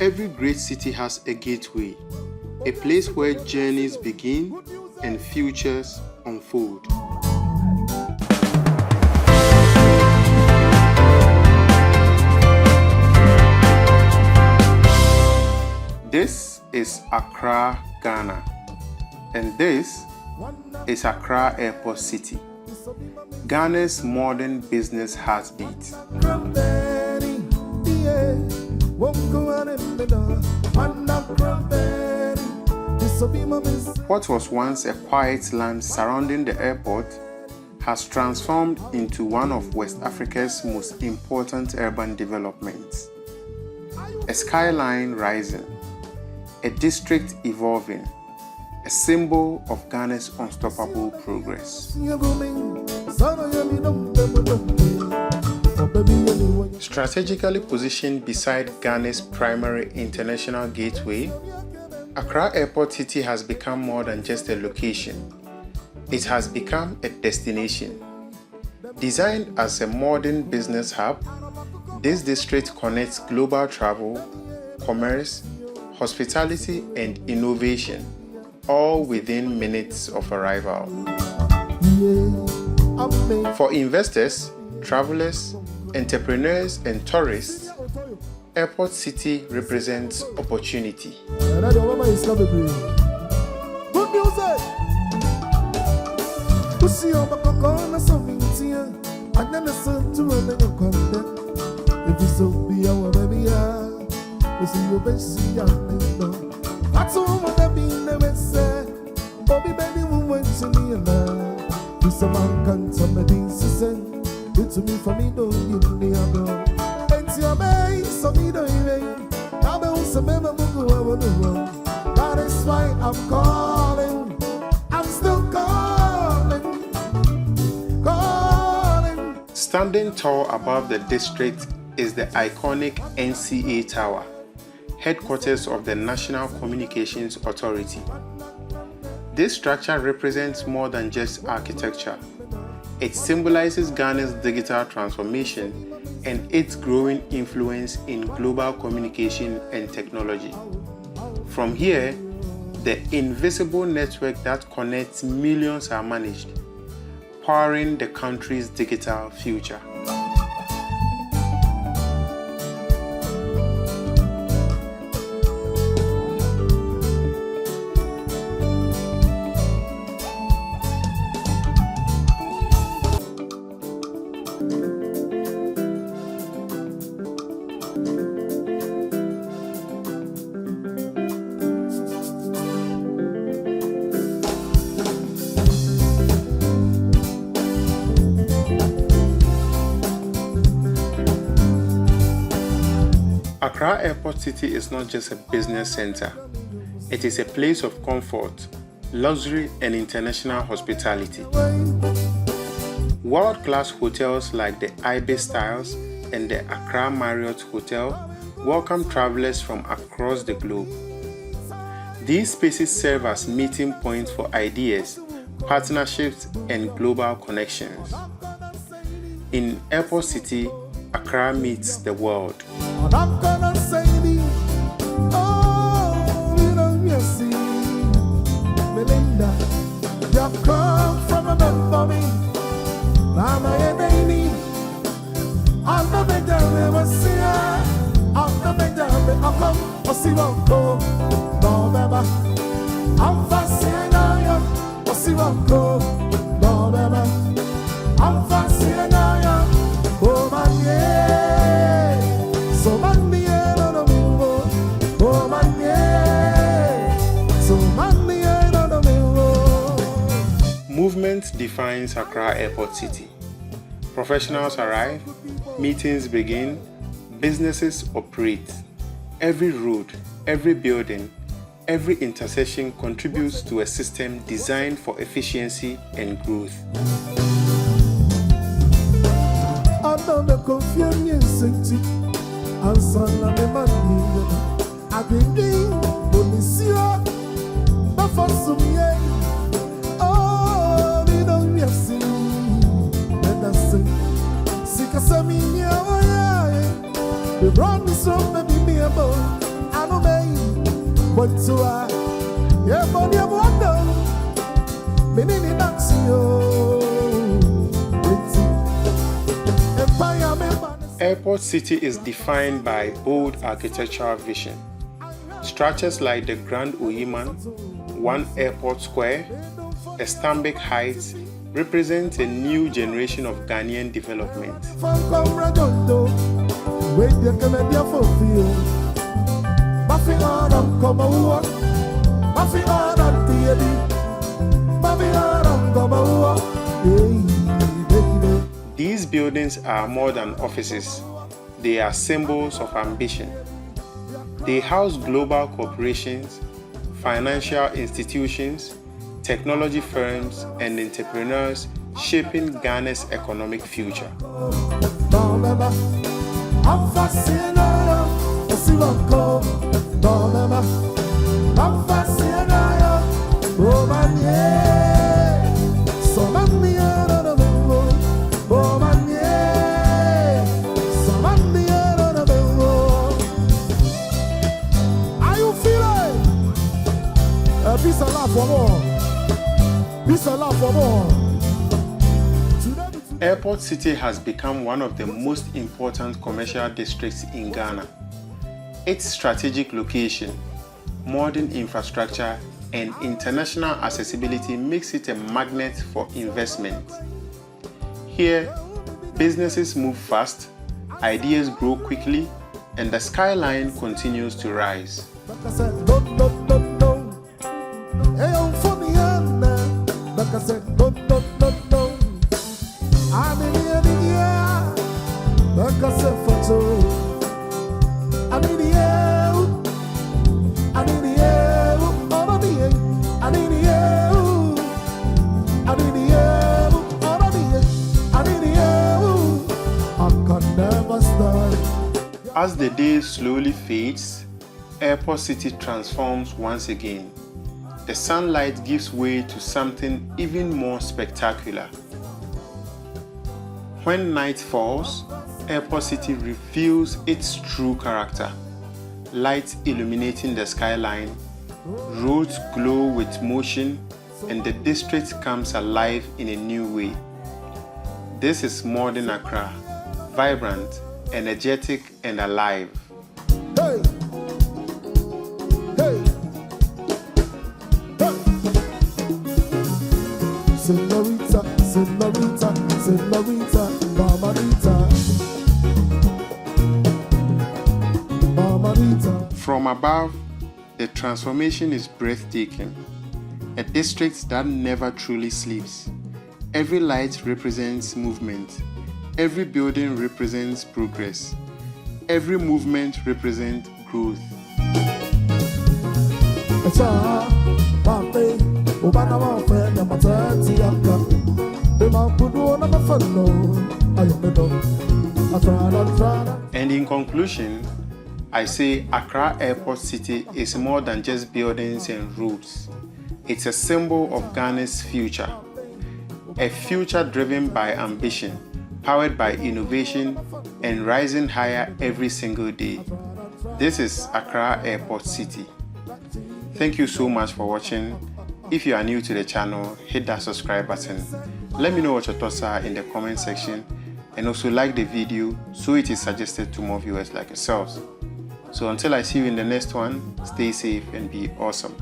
Every great city has a gateway, a place where journeys begin and futures unfold. This is Accra, Ghana, and this is Accra Airport City, Ghana's modern business heartbeat. What was once a quiet land surrounding the airport has transformed into one of West Africa's most important urban developments. A skyline rising, a district evolving, a symbol of Ghana's unstoppable progress. Strategically positioned beside Ghana's primary international gateway, Accra Airport City has become more than just a location. It has become a destination. Designed as a modern business hub, this district connects global travel, commerce, hospitality, and innovation, all within minutes of arrival. For investors, travelers, entrepreneurs, and tourists, Airport City represents opportunity. That is why I'm calling. I'm still calling. Standing tall above the district is the iconic NCA Tower, headquarters of the National Communications Authority. This structure represents more than just architecture. It symbolizes Ghana's digital transformation and its growing influence in global communication and technology. From here, the invisible network that connects millions are managed, powering the country's digital future. Accra Airport City is not just a business center. It is a place of comfort, luxury, and international hospitality. World-class hotels like the Ibis Styles and the Accra Marriott Hotel welcome travelers from across the globe. These spaces serve as meeting points for ideas, partnerships, and global connections. In Airport City, Accra meets the world. And I'm gonna say me, oh, you know, you see, Melinda, you've come from a man for me. Mama, you baby, I'll never down ever see her. I'll never down, I'll come, I'll see one go, no, never. I'm fascinated, I'll see one go, no, never. I'm fascinated, oh, man, yeah. So man, me no no move. Oh man, yeah. So man, me no no move. Movement defines Accra Airport City. Professionals arrive, meetings begin, businesses operate. Every road, every building, every intersection contributes to a system designed for efficiency and growth. I don't know confusion. And son of the money, I've been doing Bonicia, but for some years, oh, we don't have seen, and I say, Sick as a minion, the brown is so baby, me a boy, I Bonsoir, yeah, bon, yeah, bon, menini daxio. Airport City is defined by bold architectural vision. Structures like the Grand Oyiman, One Airport Square, the Stanbic Heights represent a new generation of Ghanaian development. These buildings are more than offices, they are symbols of ambition. They house global corporations, financial institutions, technology firms, and entrepreneurs shaping Ghana's economic future. Peace and love for more. Peace and love for more. Airport City has become one of the most important commercial districts in Ghana. Its strategic location, modern infrastructure, and international accessibility makes it a magnet for investment. Here, businesses move fast, ideas grow quickly, and the skyline continues to rise. As the day slowly fades, Airport City transforms once again. The sunlight gives way to something even more spectacular. When night falls, Airport City reveals its true character. Lights illuminating the skyline, roads glow with motion, and the district comes alive in a new way. This is modern Accra, vibrant, energetic, and alive. Hey! Hey! Hey! Senorita, senorita, senorita, mamarita. Mamarita. From above, the transformation is breathtaking. A district that never truly sleeps. Every light represents movement. Every building represents progress. Every movement represents growth. And in conclusion, I say Accra Airport City is more than just buildings and roads. It's a symbol of Ghana's future. A future driven by ambition, powered by innovation, and rising higher every single day. This is Accra Airport City. Thank you so much for watching. If you are new to the channel, hit that subscribe button. Let me know what your thoughts are in the comment section, and also like the video so it is suggested to more viewers like yourselves. So until I see you in the next one, stay safe and be awesome.